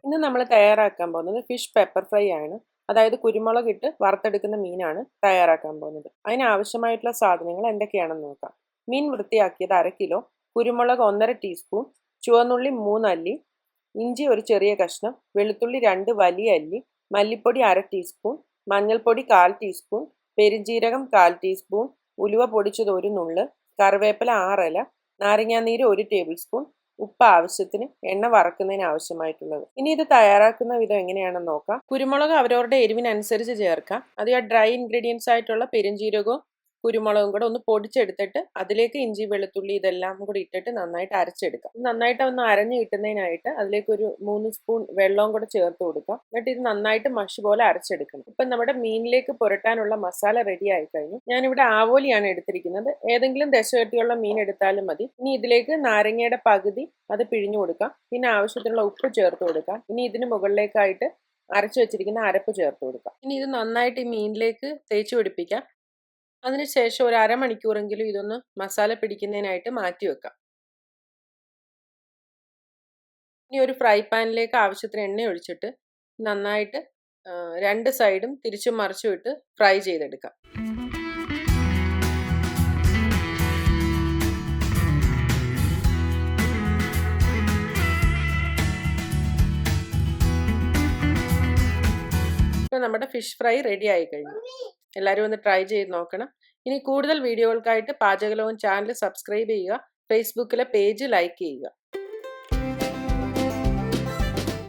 ഇന്ന് നമ്മൾ തയ്യാറാക്കാൻ പോകുന്നത് ഫിഷ് പെപ്പർ ഫ്രൈ ആണ്. അതായത് കുരുമുളക് ഇട്ട് വറുത്തെടുക്കുന്ന മീനാണ് തയ്യാറാക്കാൻ പോകുന്നത്. അതിനാവശ്യമായിട്ടുള്ള സാധനങ്ങൾ എന്തൊക്കെയാണെന്ന് നോക്കാം. മീൻ വൃത്തിയാക്കിയത് 1/2 കിലോ, കുരുമുളക് 1/2 ടീസ്പൂൺ, ചുവന്നുള്ളി 3 അല്ലി, ഇഞ്ചി ഒരു ചെറിയ കഷ്ണം, വെളുത്തുള്ളി 2 വലിയ അല്ലി, മല്ലിപ്പൊടി 1/2 ടീസ്പൂൺ, മഞ്ഞൾപ്പൊടി 1/4 ടീസ്പൂൺ, പെരുംജീരകം 1/4 ടീസ്പൂൺ, ഉലുവ പൊടിച്ചത് 1 നുള്ള്, കറിവേപ്പില 6 ഇല, നാരങ്ങാനീര് 1 ടേബിൾ സ്പൂൺ, ഉപ്പ് ആവശ്യത്തിന്, എണ്ണ വറക്കുന്നതിന് ആവശ്യമായിട്ടുള്ളത്. ഇനി ഇത് തയ്യാറാക്കുന്ന വിധം എങ്ങനെയാണെന്ന് നോക്കാം. കുരുമുളക് അവരവരുടെ എരിവിനനുസരിച്ച് ചേർക്കാം. അത് ഡ്രൈ ഇൻഗ്രീഡിയൻസ് ആയിട്ടുള്ള പെരുംജീരകവും കുരുമുളകും കൂടെ ഒന്ന് പൊടിച്ചെടുത്തിട്ട് അതിലേക്ക് ഇഞ്ചി വെളുത്തുള്ളി ഇതെല്ലാം കൂടി ഇട്ടിട്ട് നന്നായിട്ട് അരച്ചെടുക്കാം. നന്നായിട്ട് ഒന്ന് അരഞ്ഞു കിട്ടുന്നതിനായിട്ട് അതിലേക്ക് ഒരു 3 സ്പൂൺ വെള്ളവും കൂടെ ചേർത്ത് കൊടുക്കാം. എന്നിട്ട് ഇത് നന്നായിട്ട് മഷി പോലെ അരച്ചെടുക്കണം. ഇപ്പം നമ്മുടെ മീനിലേക്ക് പുരട്ടാനുള്ള മസാല റെഡി ആയി കഴിഞ്ഞു. ഞാനിവിടെ ആവോലിയാണ് എടുത്തിരിക്കുന്നത്. ഏതെങ്കിലും ദശകട്ടിയുള്ള മീൻ എടുത്താലും മതി. ഇനി ഇതിലേക്ക് നാരങ്ങയുടെ പകുതി അത് പിഴിഞ്ഞു കൊടുക്കാം. പിന്നെ ആവശ്യത്തിനുള്ള ഉപ്പ് ചേർത്ത് കൊടുക്കാം. ഇനി ഇതിന് മുകളിലേക്കായിട്ട് അരച്ചു വെച്ചിരിക്കുന്ന അരപ്പ് ചേർത്ത് കൊടുക്കാം. ഇനി ഇത് നന്നായിട്ട് ഈ മീനിലേക്ക് തേച്ച് പിടിപ്പിക്കാം. അതിനുശേഷം ഒരു അരമണിക്കൂറെങ്കിലും ഇതൊന്ന് മസാല പിടിക്കുന്നതിനായിട്ട് മാറ്റി വെക്കാം. ഇനി ഒരു ഫ്രൈ പാനിലേക്ക് ആവശ്യത്തിന് എണ്ണ ഒഴിച്ചിട്ട് നന്നായിട്ട് 2 സൈഡും തിരിച്ചും മറിച്ചും ഇട്ട് ഫ്രൈ ചെയ്തെടുക്കാം. ഇപ്പോൾ നമ്മുടെ ഫിഷ് ഫ്രൈ റെഡി ആയി കഴിഞ്ഞു. എല്ലാവരും ഒന്ന് ട്രൈ ചെയ്ത് നോക്കണം. ഇനി കൂടുതൽ വീഡിയോകൾക്കായിട്ട് പാചകലോകം ചാനൽ സബ്സ്ക്രൈബ് ചെയ്യുക. ഫേസ്ബുക്കിലെ പേജ് ലൈക്ക് ചെയ്യുക.